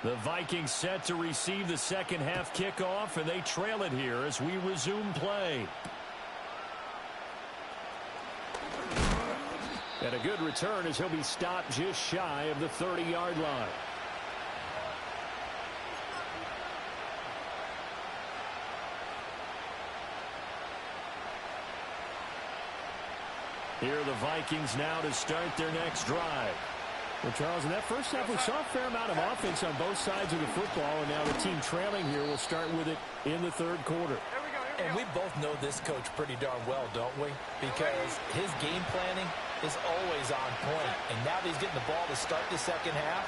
The Vikings set to receive the second half kickoff, and they trail it here as we resume play. And a good return as he'll be stopped just shy of the 30-yard line. Here are the Vikings now to start their next drive. Well, Charles, in that first half, we saw a fair amount of offense on both sides of the football, and now the team trailing here will start with it in the third quarter. And we both know this coach pretty darn well, don't we? Because his game planning is always on point. And now that he's getting the ball to start the second half,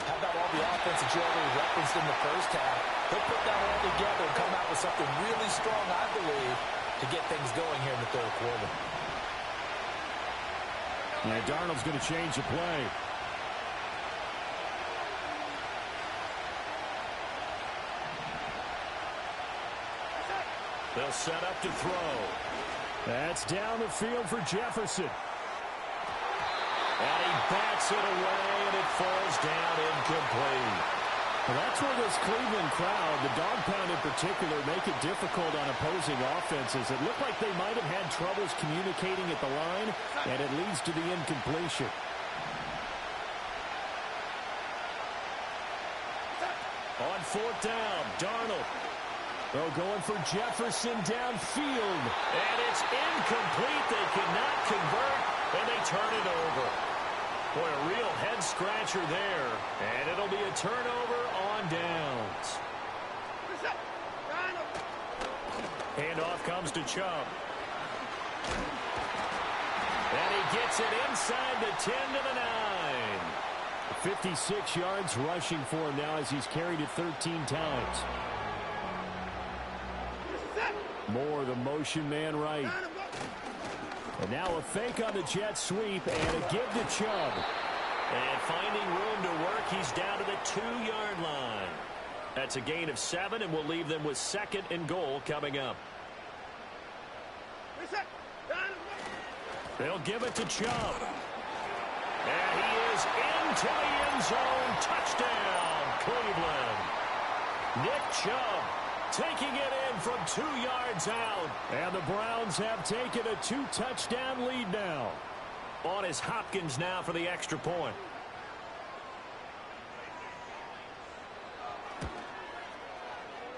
how about all the offense that you already referenced in the first half? He'll put that all together and come out with something really strong, I believe, to get things going here in the third quarter. And Darnold's going to change the play. They'll set up to throw. That's down the field for Jefferson. And he bats it away, and it falls down incomplete. Well, that's where this Cleveland crowd, the dog pound in particular, make it difficult on opposing offenses. It looked like they might have had troubles communicating at the line, and it leads to the incompletion. On fourth down, Darnold. They're going for Jefferson downfield. And it's incomplete. They cannot convert, and they turn it over. Boy, a real head-scratcher there. And it'll be a turnover on downs. Handoff comes to Chubb. And he gets it inside the 10 to the 9. 56 yards rushing for him now as he's carried it 13 times. More the motion man right. And now a fake on the jet sweep and a give to Chubb. And finding room to work, he's down to the 2-yard line. That's a gain of 7, and we'll leave them with second and goal coming up. They'll give it to Chubb. And he is into the end zone. Touchdown, Cleveland. Nick Chubb taking it in from 2 yards out. And the Browns have taken a 2-touchdown lead now. On is Hopkins now for the extra point.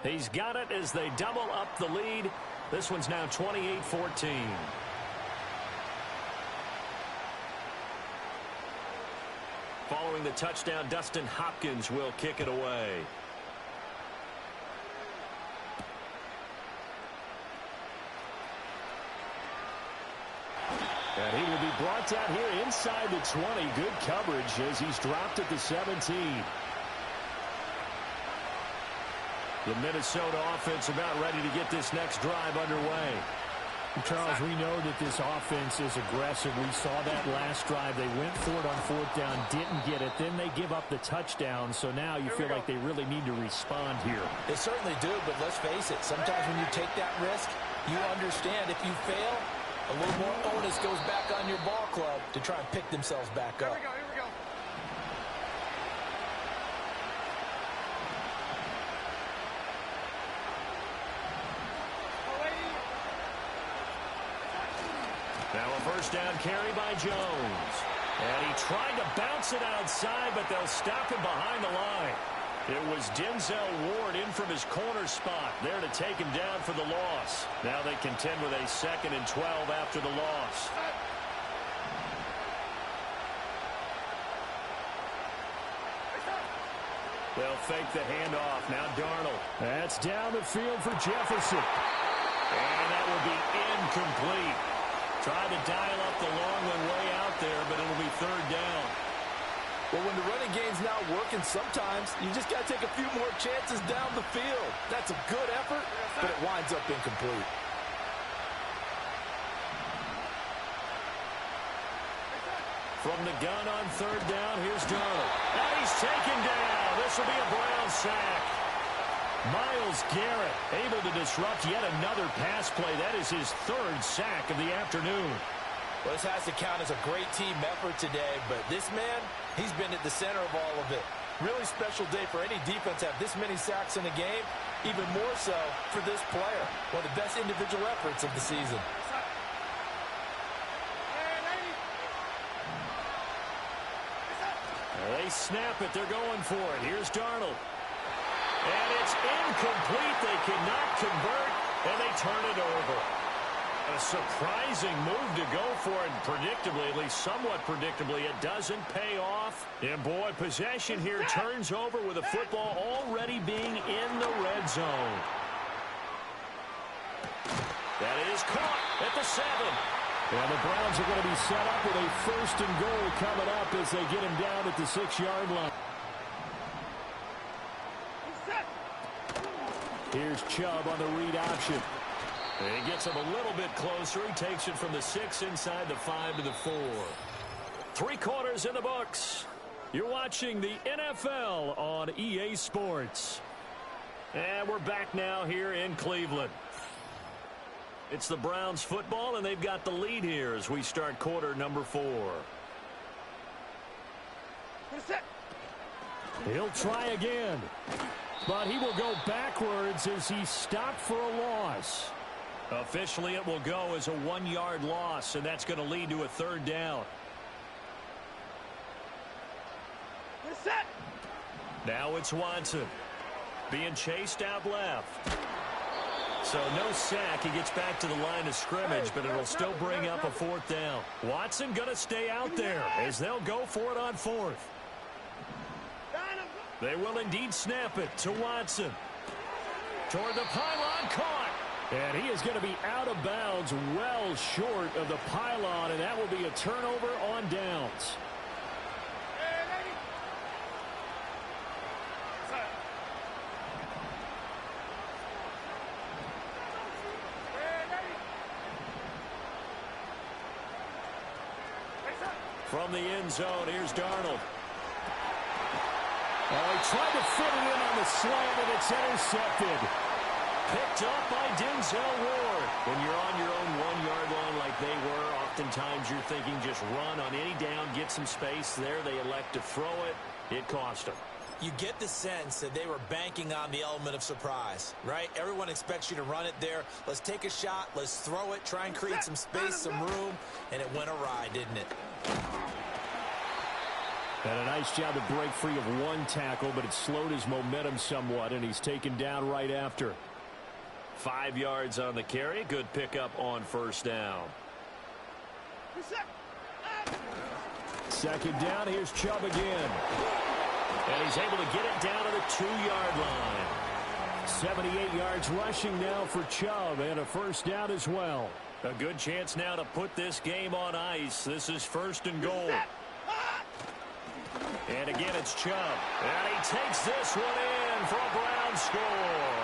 He's got it as they double up the lead. This one's now 28-14. Following the touchdown, Dustin Hopkins will kick it away. And he will be brought down here inside the 20. Good coverage as he's dropped at the 17. The Minnesota offense about ready to get this next drive underway. Charles, we know that this offense is aggressive. We saw that last drive. They went for it on fourth down, didn't get it. Then they give up the touchdown. So now you feel like they really need to respond here. They certainly do, but let's face it. Sometimes when you take that risk, you understand if you fail, a little more onus goes back on your ball club to try and pick themselves back up. Here we go. Now a first down carry by Jones. And he tried to bounce it outside, but they'll stop him behind the line. It was Denzel Ward in from his corner spot there to take him down for the loss. Now they contend with a 2nd and 12 after the loss. They'll fake the handoff. Now Darnold. That's down the field for Jefferson. And that will be incomplete. Try to dial up the long one way out there, but it'll be third down. Well, when the running game's not working, sometimes you just got to take a few more chances down the field. That's a good effort, but it winds up incomplete. From the gun on third down, here's Darnold. And he's taken down. This will be a Brown sack. Myles Garrett able to disrupt yet another pass play. That is his 3rd sack of the afternoon. Well, this has to count as a great team effort today, but this man, He's been at the center of all of it. Really special day for any defense to have this many sacks in a game. Even more so for this player. One of the best individual efforts of the season. They snap it. They're going for it. Here's Darnold. And it's incomplete. They cannot convert, and they turn it over. A surprising move to go for it. Predictably, at least somewhat predictably, it doesn't pay off. And, boy, possession here turns over with the football already being in the red zone. That is caught at the 7. And the Browns are going to be set up with a 1st and goal coming up as they get him down at the 6-yard line. Here's Chubb on the read option. He gets him a little bit closer. He takes it from the 6 inside the 5 to the 4. 3 quarters in the books. You're watching the NFL on EA Sports. And we're back now here in Cleveland. It's the Browns football, and they've got the lead here as we start quarter number 4. He'll try again. But he will go backwards as he stopped for a loss. Officially, it will go as a 1-yard loss, and that's going to lead to a 3rd down. Now it's Watson being chased out left. So no sack. He gets back to the line of scrimmage, but it'll still bring up a 4th down. Watson going to stay out there as they'll go for it on 4th. They will indeed snap it to Watson. Toward the pylon, caught. And he is going to be out of bounds well short of the pylon, and that will be a turnover on downs. From the end zone, here's Darnold. Oh, he tried to fit it in on the slant, and it's intercepted. Picked up by Denzel Ward. When you're on your own 1-yard line like they were, oftentimes you're thinking just run on any down, get some space there. They elect to throw it. It cost them. You get the sense that they were banking on the element of surprise, right? Everyone expects you to run it there. Let's take a shot. Let's throw it. Try and create some space, some room. And it went awry, didn't it? And a nice job to break free of 1 tackle, but it slowed his momentum somewhat, and he's taken down right after. 5 yards on the carry. Good pickup on 1st down. 2nd down. Here's Chubb again. And he's able to get it down to the 2-yard line. 78 yards rushing now for Chubb, and a 1st down as well. A good chance now to put this game on ice. This is 1st and goal. And again, it's Chubb. And he takes this one in for a Brown score.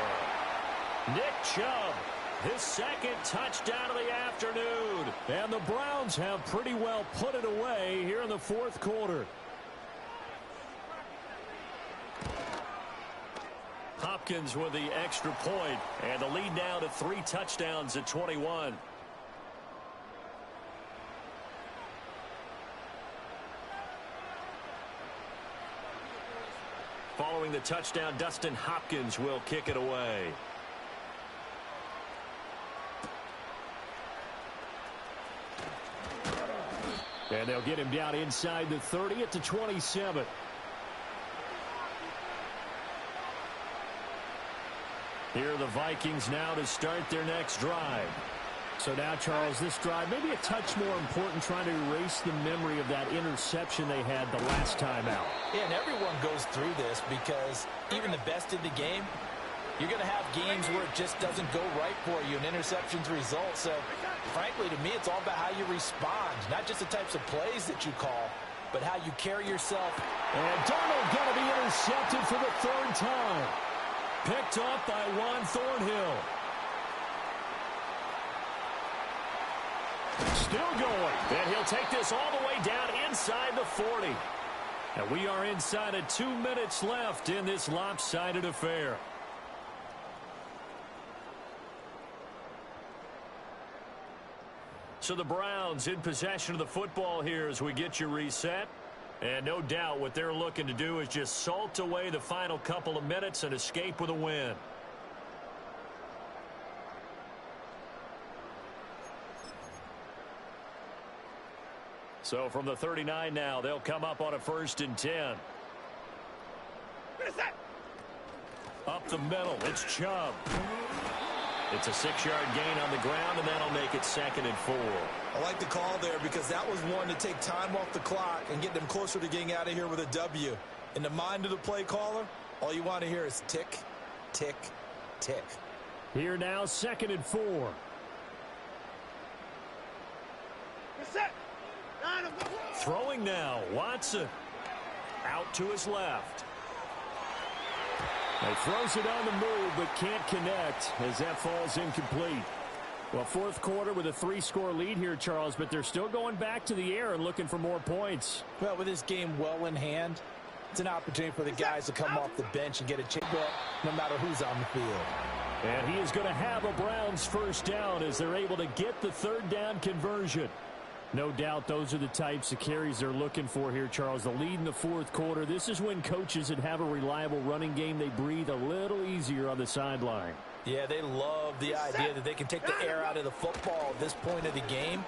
Nick Chubb, his 2nd touchdown of the afternoon. And the Browns have pretty well put it away here in the 4th quarter. Hopkins with the extra point, and the lead now to 3 touchdowns at 21. Following the touchdown, Dustin Hopkins will kick it away. And they'll get him down inside the 30 at the 27. Here are the Vikings now to start their next drive. So now, Charles, this drive maybe a touch more important, trying to erase the memory of that interception they had the last time out. Yeah, and everyone goes through this because even the best in the game, you're going to have games where it just doesn't go right for you, and interceptions result. So, frankly, to me, it's all about how you respond, not just the types of plays that you call, but how you carry yourself. And Darnold going to be intercepted for the 3rd time. Picked up by Juan Thornhill. Still going. And he'll take this all the way down inside the 40. And we are inside of 2 minutes left in this lopsided affair. So the Browns in possession of the football here as we get you reset. And no doubt what they're looking to do is just salt away the final couple of minutes and escape with a win. So from the 39 now, they'll come up on a 1st and 10. Up the middle, it's Chubb. It's a 6-yard gain on the ground, and that'll make it 2nd and 4. I like the call there because that was one to take time off the clock and get them closer to getting out of here with a W. In the mind of the play caller, all you want to hear is tick, tick, tick. Here now, 2nd and 4. Throwing now, Watson. Out to his left. He throws it on the move, but can't connect as that falls incomplete. Well, 4th quarter with a 3-score lead here, Charles, but they're still going back to the air and looking for more points. Well, with this game well in hand, it's an opportunity for the guys to come off the bench and get a chance no matter who's on the field. And he is going to have a Browns 1st down as they're able to get the 3rd down conversion. No doubt those are the types of carries they're looking for here, Charles. The lead in the 4th quarter. This is when coaches that have a reliable running game, they breathe a little easier on the sideline. Yeah, they love the idea that they can take the air out of the football at this point of the game.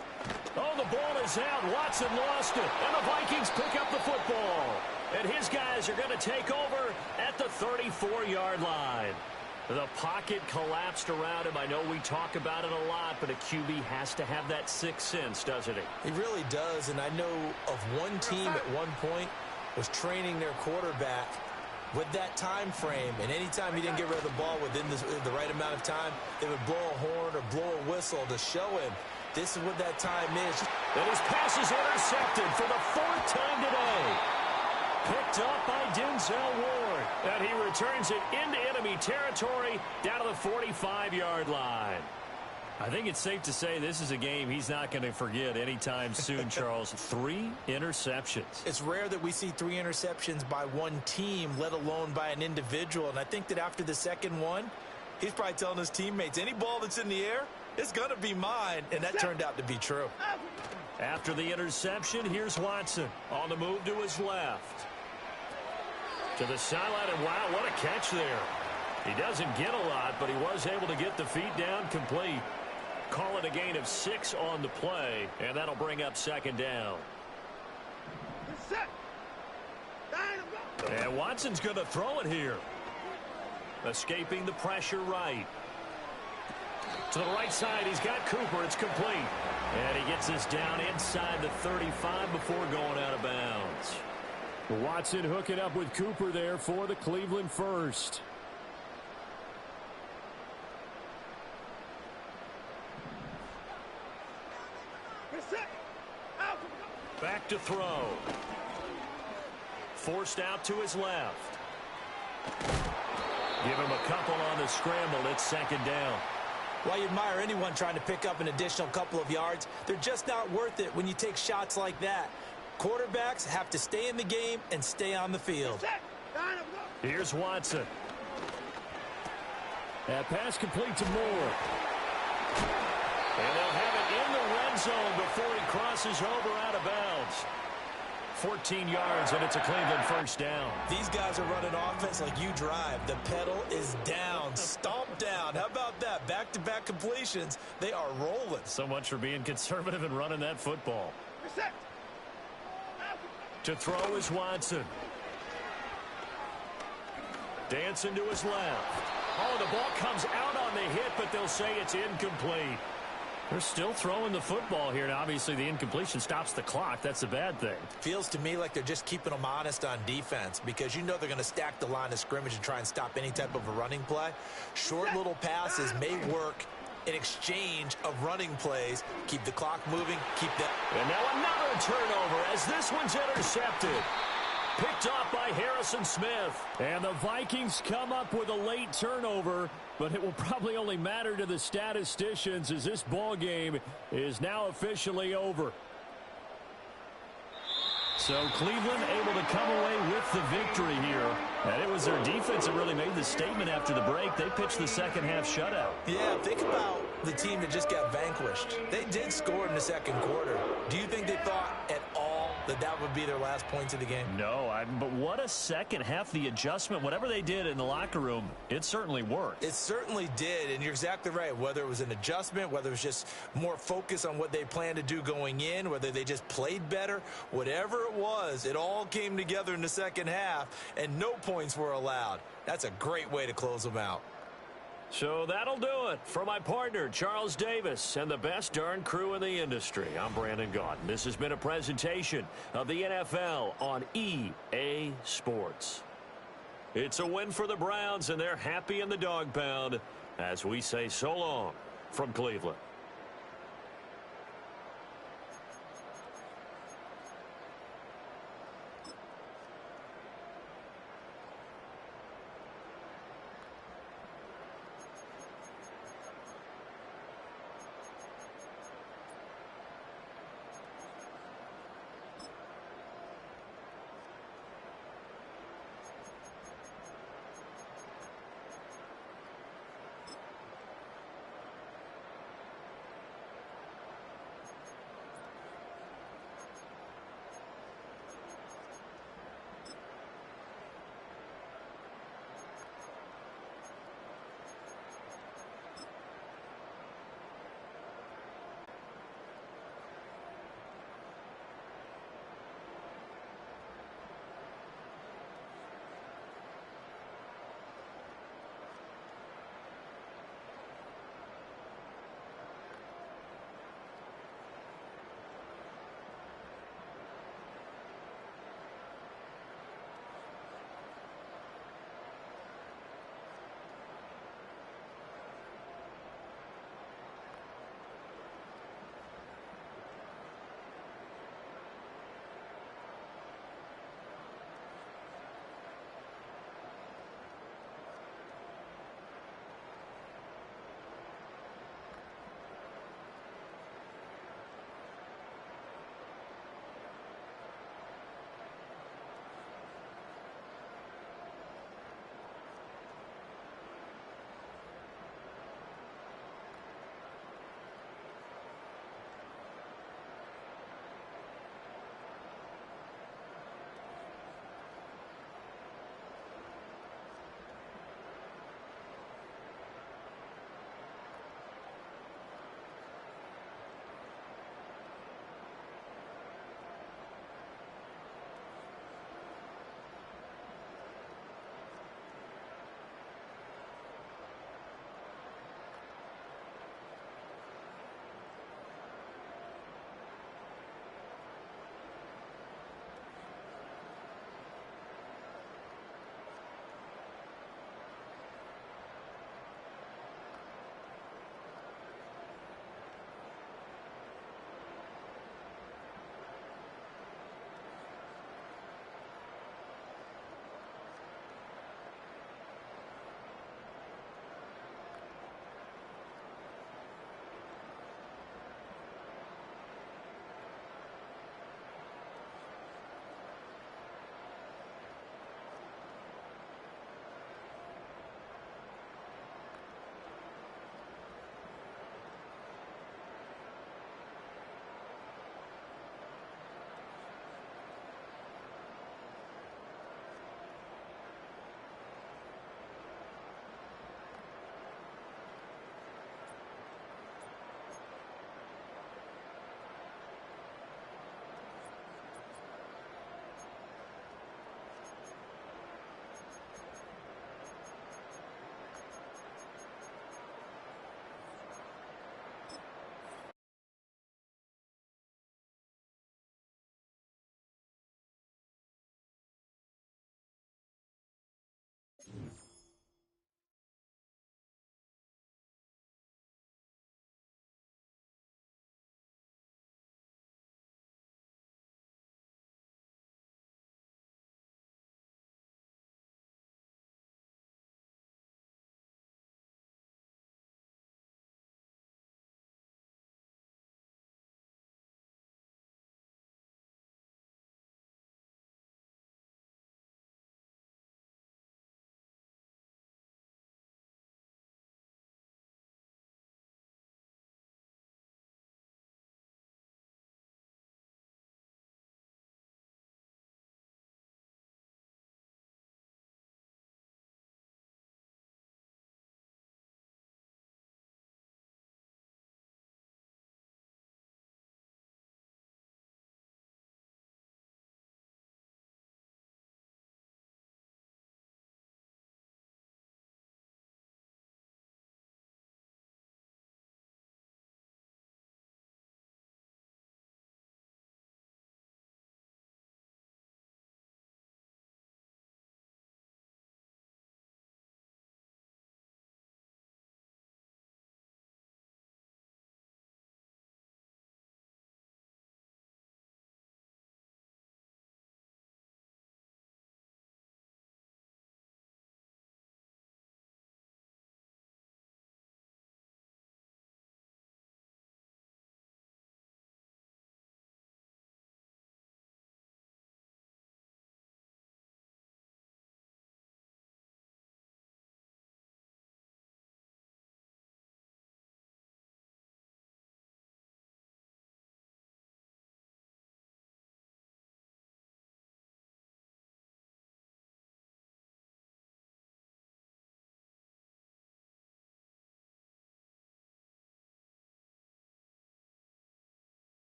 Oh, the ball is out. Watson lost it. And the Vikings pick up the football. And his guys are going to take over at the 34-yard line. The pocket collapsed around him. I know we talk about it a lot, but a QB has to have that 6th sense, doesn't he? He really does, and I know of one team at one point was training their quarterback with that time frame, and anytime he didn't get rid of the ball within the right amount of time, they would blow a horn or blow a whistle to show him this is what that time is. And his pass is intercepted for the 4th time today. Picked up by Denzel Ward. And he returns it into enemy territory down to the 45-yard line. I think it's safe to say this is a game he's not going to forget anytime soon, Charles. 3 interceptions. It's rare that we see 3 interceptions by one team, let alone by an individual. And I think that after the 2nd one, he's probably telling his teammates, any ball that's in the air, it's going to be mine. And that turned out to be true. After the interception, here's Watson on the move to his left. To the sideline, and wow, what a catch there. He doesn't get a lot, but he was able to get the feet down complete. Call it a gain of 6 on the play, and that'll bring up 2nd down. And Watson's going to throw it here. Escaping the pressure right. To the right side, he's got Cooper. It's complete. And he gets this down inside the 35 before going out of bounds. Watson hooking up with Cooper there for the Cleveland 1st. Back to throw. Forced out to his left. Give him a couple on the scramble. It's 2nd down. While you admire anyone trying to pick up an additional couple of yards, they're just not worth it when you take shots like that. Quarterbacks have to stay in the game and stay on the field. Here's Watson. That pass complete to Moore. And they'll have it in the red zone before he crosses over out of bounds. 14 yards, and it's a Cleveland 1st down. These guys are running offense like you drive. The pedal is down, stomp down. How about that? Back-to-back completions. They are rolling. So much for being conservative and running that football. To throw is Watson. Dancing to his left. Oh, the ball comes out on the hit, but they'll say it's incomplete. They're still throwing the football here, and obviously the incompletion stops the clock. That's a bad thing. Feels to me like they're just keeping them honest on defense because you know they're going to stack the line of scrimmage and try and stop any type of a running play. Short little passes may work in exchange of running plays. Keep the clock moving, keep that. And now another turnover as this one's intercepted. Picked off by Harrison Smith. And the Vikings come up with a late turnover, but it will probably only matter to the statisticians as this ball game is now officially over. So Cleveland able to come away with the victory here. And it was their defense that really made the statement after the break. They pitched the 2nd half shutout. Yeah, think about the team that just got vanquished. They did score in the 2nd quarter. Do you think they thought at all that would be their last points of the game? No, but what a second half. The adjustment, whatever they did in the locker room, it certainly worked. It certainly did, and you're exactly right. Whether it was an adjustment, whether it was just more focus on what they planned to do going in, whether they just played better, whatever it was, it all came together in the second half, and no points were allowed. That's a great way to close them out. So that'll do it for my partner, Charles Davis, and the best darn crew in the industry. I'm Brandon Gaudin. This has been a presentation of the NFL on EA Sports. It's a win for the Browns, and they're happy in the dog pound as we say so long from Cleveland.